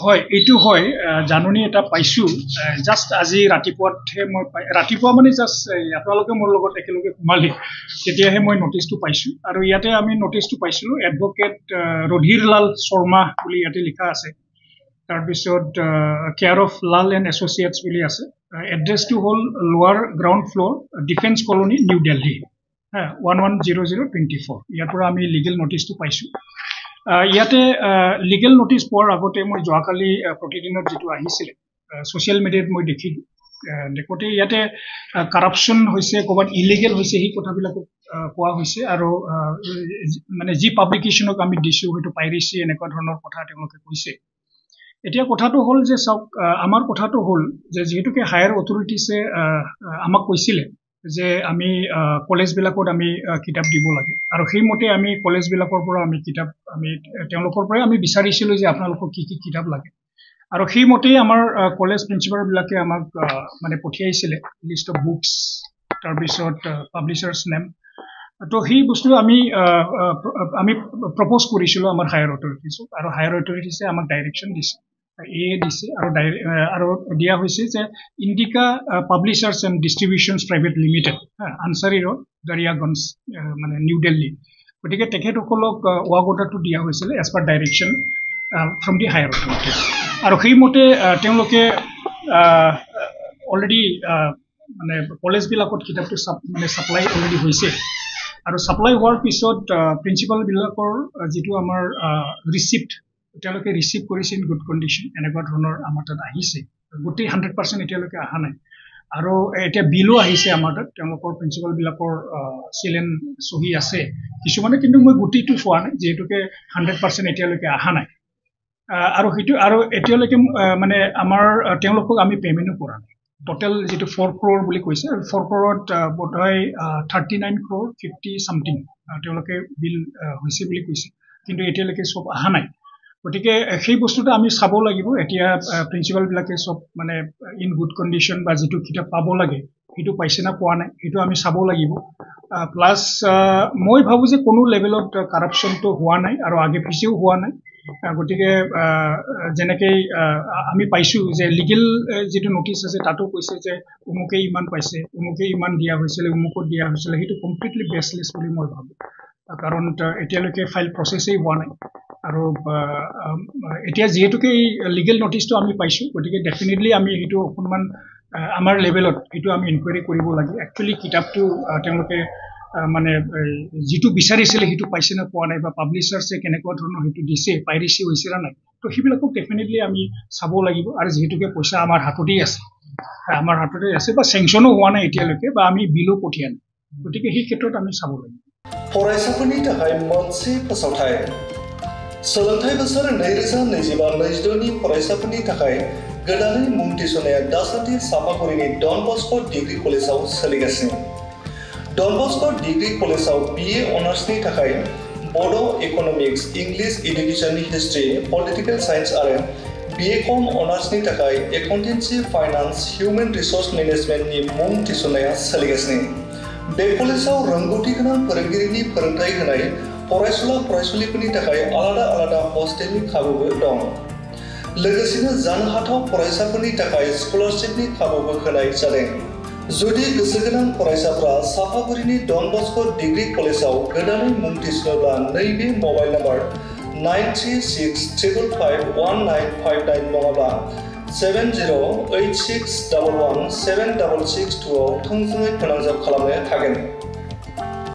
হয় এইটো হয় জাননী এটা পাইছো জাষ্ট আজি ৰাতিপুৱাতহে মই ৰাতিপুৱা মানে জাষ্ট আপোনালোকে মোৰ লগত একেলগে সোমালে তেতিয়াহে মই নটিচটো পাইছো আৰু ইয়াতে আমি নটিচটো পাইছিলো এডভোকেট ৰধীৰ লাল শৰ্মা বুলি ইয়াতে লিখা আছে তাৰপিছত care of Lal and associates বুলি আছে এড্ৰেছটো হ'ল লোৱাৰ ground floor defence colony new Delhi 110024 ইয়াৰ পৰা আমি লিগেল নটিচটো পাইছো ইয়াতে লিগেল নটিচ পোৱাৰ আগতে মই যোৱাকালি প্ৰতিদিনত যেটো আহিছিলে সোশ্যাল মিডিয়াত মই দেখোতে ইয়াতে কাৰাপচন হৈছে ক'বাত ইলিগেল হৈছে এই কথাবিলাক কোৱা হৈছে আৰু মানে যি পাব্লিকেশনক আমি দিছো হয়তো পাইৰেচি এনেকুৱা ধৰণৰ কথা তেওঁলোকে কৈছে এতিয়া কথাটো হ'ল যে সব আমাৰ কথাটো হ'ল যে যেহেতুকে হায়াৰ অথৰিটিছে আমাক কৈছিলে যে আমি কলেজ বিলাকত আমি কিতাপ দিব লাগে আৰু সেইমতে আমি কলেজ বিলাকৰ পৰা আমি কিতাপ আমি তেওঁলোকৰ পৰা আমি বিচাৰিছিলো যে আপোনালোকক কি কি কিতাপ লাগে আৰু সেইমতে আমাৰ কলেজ প্ৰিন্সিপাল বিলাকে আমাক মানে পঠিয়াইছিলে লিষ্ট অফ বুকস তাৰ পিছত পাবলিশাৰ্স নেম তো সেই বস্তু আমি প্ৰপ'জ কৰিছিলো আমাৰ হায়াৰ অথৰিটিছক আৰু হায়াৰ অথৰিটিছে আমাক ডাইৰেকচন দিছে দিছে আৰু দিয়া হৈছে যে Indica publishers and distributions private limited Ansari road Daryaganj মানে নিউ দিল্লী গতিকে তেখেতসকলক ৱাক অৰ্ডাৰটো দিয়া হৈছিল as per direction from the higher authority আৰু সেইমতে তেওঁলোকে অলৰেডি মানে কলেজবিলাকত কিতাপটো মানে ছাপ্লাই অলৰেডি হৈছে আৰু ছাপ্লাই হোৱাৰ পিছত প্ৰিন্সিপাল বিলাকৰ যেটো আমাৰ ৰিচিপ্ট তেওঁলোকে ৰিচিভ কৰিছে ইন গুড কণ্ডিশ্যন এনেকুৱা ধৰণৰ আমাৰ তাত আহিছে গোটেই 100% এতিয়ালৈকে অহা নাই আৰু এতিয়া বিলো আহিছে আমাৰ তাত তেওঁলোকৰ প্ৰিন্সিপাল বিলাকৰ চিলেন সহি আছে কিছুমানে কিন্তু মই গোটেইটো চোৱা নাই যেহেতুকে 100% এতিয়ালৈকে অহা নাই আৰু সেইটো আৰু এতিয়ালৈকে মানে আমাৰ তেওঁলোকক আমি পেমেন্টও কৰা নাই টোটাল যেটো 4 crore বুলি কৈছে 4 crore বোধহয় 39 crore 50 something তেওঁলোকে বিল হৈছে বুলি কৈছে কিন্তু এতিয়ালৈকে সব অহা নাই গতিকে সেই বস্তুটো আমি চাব লাগিব এতিয়া প্ৰিন্সিপাল বিলাকে সব মানে ইন গুড কণ্ডিশ্যন বা যেটো কিতাপ পাব লাগে সেইটো পাইছে না পোৱা নাই সেইটো আমি চাব লাগিব প্লাস মই ভাবো যে কোনো লেভেলত কাৰাপচনটো হোৱা নাই আৰু আগে পিছেও হোৱা নাই গতিকে যেনেকৈ আমি পাইছো যে লিগেল যেটো নটিচ আছে তাতো কৈছে যে উমুকে ইমান পাইছে উমুকে ইমান দিয়া হৈছিল উমুকত দিয়া হৈছিল সেইটো কমপ্লিটলি বেসলেস বুলি মই ভাবো কাৰণ এতিয়ালৈকে ফাইল প্ৰসেসই হোৱা নাই আৰু এতিয়া যেহেতুকে লিগেল নটিচটো আমি পাইছো গতিকে ডেফিনেটলি আমি সেইটো অকণমান আমাৰ লেভেলত সেইটো আমি ইনকুৱাৰি কৰিব লাগে একচুয়ালি কিতাপটো তেওঁলোকে মানে যেটো বিচাৰিছিল সেইটো পাইছে না পোৱা নাই বা পাবলিশাৰ্সে কেনেকুৱা ধৰণৰ সেইটো দিছে পাইৰেচি হৈছে না নাই তো সেইবিলাকক ডেফিনেটলি আমি চাব লাগিব আৰু যেহেতুকে পইচা আমাৰ হাততে আছে বা সেংচনো হোৱা নাই এতিয়ালৈকে বা আমি বিলো পঠিয়া নাই গতিকে সেই ক্ষেত্ৰত আমি চাব লাগিব फरायसाफोरनि थाखाय मोनसे फोसावथाय सोलोंथाय बोसोर 2025-26 नि फरायसाफोरनि थाखाय गोदानै मुं थिसननाया दासान्दि सापागुरिनि डन बस्को डिग्री कलेजाव सोलिगासिनो डन बस्को डिग्री कलेजाव बीए अनार्सनि थाखाय बड' economics English education history political science आरो बीए.कम अनार्सनि थाखाय एकाउन्टेन्सि फाइनान्स ह्यूमन रिसोर्स मेनेजमेन्टनि मुं थिसननाया सोलिगासिनो बे कलेजाव रोंगौथि गोनां फोरोंगिरिनि फोरोंथाय होनाय फरायसुला फरायसुलिफोरनि थाखाय आलादा हस्टेलनि खाबुबो दं लोगोसेनो जानो हाथाव फरायसाफोरनि थाखाय स्कलारशिपनि खाबुबो होनाय जादों जुदि गोसो गोनां फरायसाफ्रा सापागुरिनि डन बस्को डिग्री कलेजाव गोदानै मुं थिसनोब्ला नैबे मबाइल नम्बर 9365551959 नङाब्ला 7086117662 आव थोंजोङै फोनांजाब खालामनो हागोन।